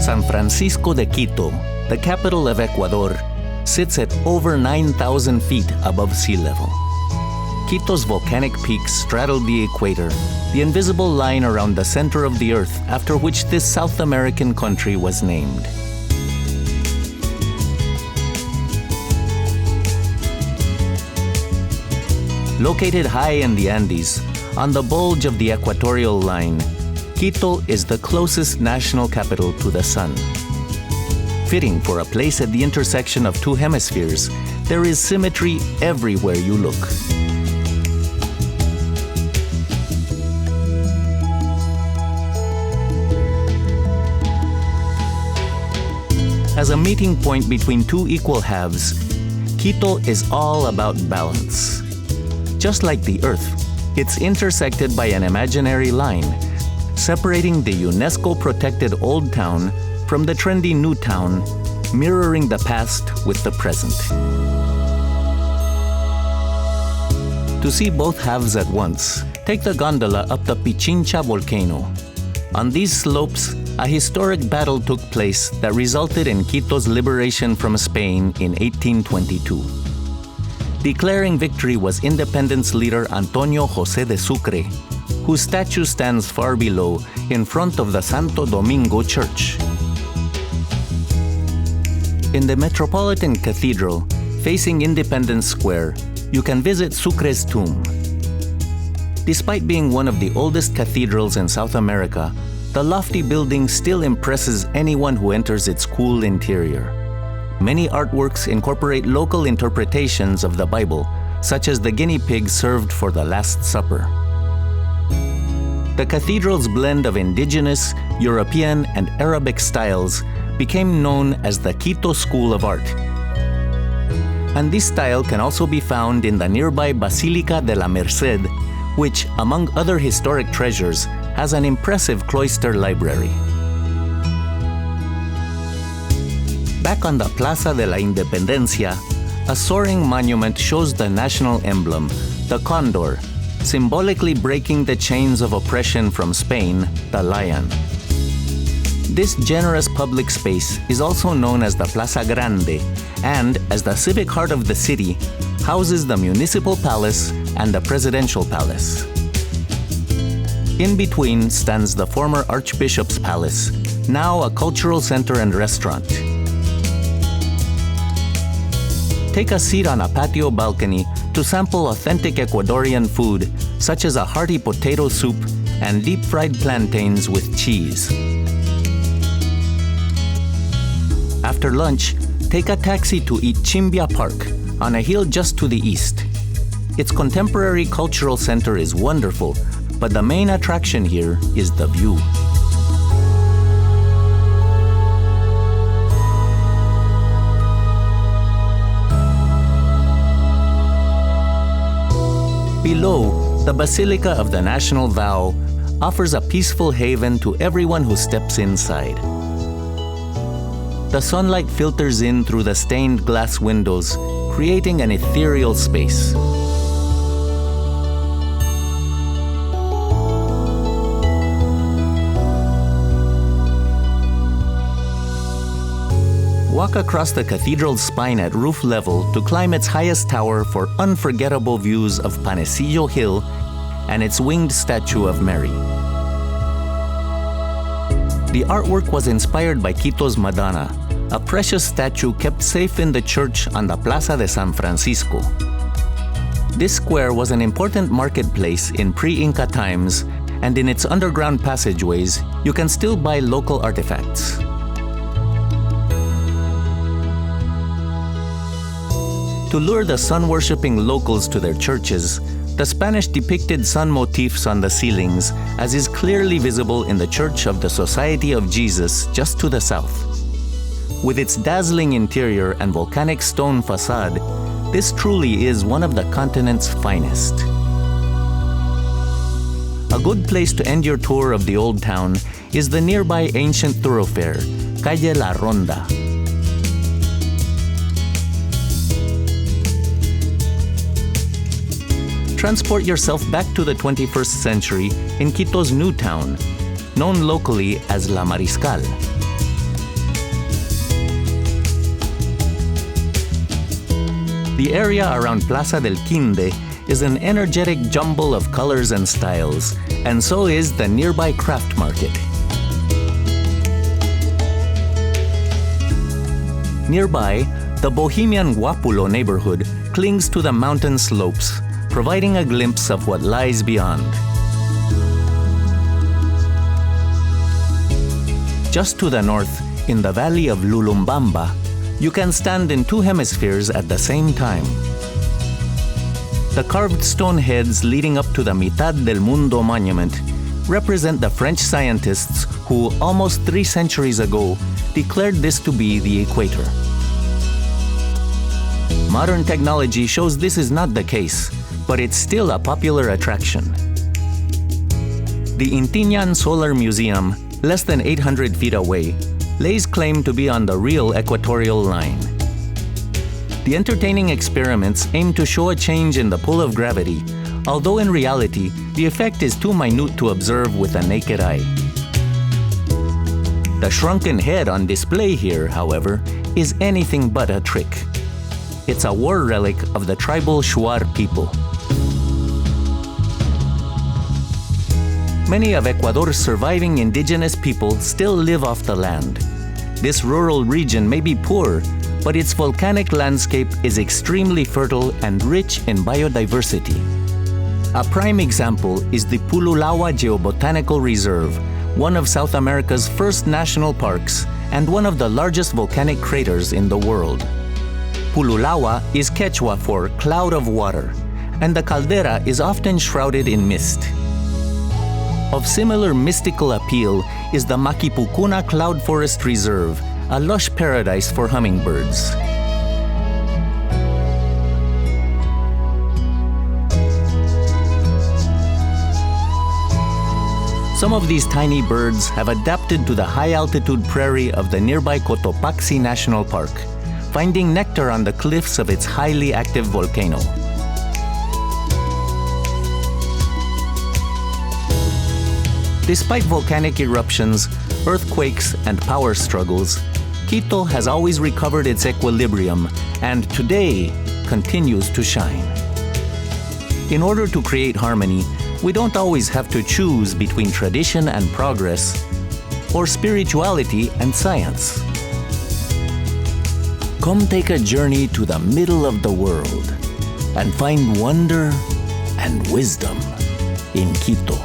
San Francisco de Quito, the capital of Ecuador, sits at over 9,000 feet above sea level. Quito's volcanic peaks straddle the equator, the invisible line around the center of the Earth after which this South American country was named. Located high in the Andes, on the bulge of the equatorial line, Quito is the closest national capital to the sun. Fitting for a place at the intersection of two hemispheres, there is symmetry everywhere you look. As a meeting point between two equal halves, Quito is all about balance. Just like the Earth, it's intersected by an imaginary line, separating the UNESCO-protected Old Town from the trendy New Town, mirroring the past with the present. To see both halves at once, take the gondola up the Pichincha volcano. On these slopes, a historic battle took place that resulted in Quito's liberation from Spain in 1822. Declaring victory was independence leader Antonio José de Sucre, whose statue stands far below in front of the Santo Domingo Church. In the Metropolitan Cathedral, facing Independence Square, you can visit Sucre's tomb. Despite being one of the oldest cathedrals in South America, the lofty building still impresses anyone who enters its cool interior. Many artworks incorporate local interpretations of the Bible, such as the guinea pig served for the Last Supper. The cathedral's blend of indigenous, European, and Arabic styles became known as the Quito School of Art. And this style can also be found in the nearby Basilica de la Merced, which, among other historic treasures, has an impressive cloister library. Back on the Plaza de la Independencia, a soaring monument shows the national emblem, the condor, symbolically breaking the chains of oppression from Spain, the lion. This generous public space is also known as the Plaza Grande, and, as the civic heart of the city, houses the Municipal Palace and the Presidential Palace. In between stands the former Archbishop's Palace, now a cultural center and restaurant. Take a seat on a patio balcony to sample authentic Ecuadorian food, such as a hearty potato soup and deep-fried plantains with cheese. After lunch, take a taxi to Ichimbia Park, on a hill just to the east. Its contemporary cultural center is wonderful, but the main attraction here is the view. Below, the Basilica of the National Vow offers a peaceful haven to everyone who steps inside. The sunlight filters in through the stained glass windows, creating an ethereal space. Walk across the cathedral's spine at roof level to climb its highest tower for unforgettable views of Panecillo Hill and its winged statue of Mary. The artwork was inspired by Quito's Madonna, a precious statue kept safe in the church on the Plaza de San Francisco. This square was an important marketplace in pre-Inca times, and in its underground passageways, you can still buy local artifacts. To lure the sun-worshipping locals to their churches, the Spanish depicted sun motifs on the ceilings, as is clearly visible in the Church of the Society of Jesus just to the south. With its dazzling interior and volcanic stone facade, this truly is one of the continent's finest. A good place to end your tour of the Old Town is the nearby ancient thoroughfare, Calle La Ronda. Transport yourself back to the 21st century in Quito's New Town, known locally as La Mariscal. The area around Plaza del Quinde is an energetic jumble of colors and styles, and so is the nearby craft market. Nearby, the bohemian Guapulo neighborhood clings to the mountain slopes, providing a glimpse of what lies beyond. Just to the north, in the valley of Lulumbamba, you can stand in two hemispheres at the same time. The carved stone heads leading up to the Mitad del Mundo monument represent the French scientists who, almost 3 centuries ago, declared this to be the equator. Modern technology shows this is not the case, but it's still a popular attraction. The Intiñan Solar Museum, less than 800 feet away, lays claim to be on the real equatorial line. The entertaining experiments aim to show a change in the pull of gravity, although in reality, the effect is too minute to observe with the naked eye. The shrunken head on display here, however, is anything but a trick. It's a war relic of the tribal Shuar people. Many of Ecuador's surviving indigenous people still live off the land. This rural region may be poor, but its volcanic landscape is extremely fertile and rich in biodiversity. A prime example is the Pululawa Geobotanical Reserve, one of South America's first national parks and one of the largest volcanic craters in the world. Pululawa is Quechua for cloud of water, and the caldera is often shrouded in mist. Of similar mystical appeal is the Maquipucuna Cloud Forest Reserve, a lush paradise for hummingbirds. Some of these tiny birds have adapted to the high-altitude prairie of the nearby Cotopaxi National Park, finding nectar on the cliffs of its highly active volcano. Despite volcanic eruptions, earthquakes, and power struggles, Quito has always recovered its equilibrium and today continues to shine. In order to create harmony, we don't always have to choose between tradition and progress or spirituality and science. Come take a journey to the middle of the world and find wonder and wisdom in Quito.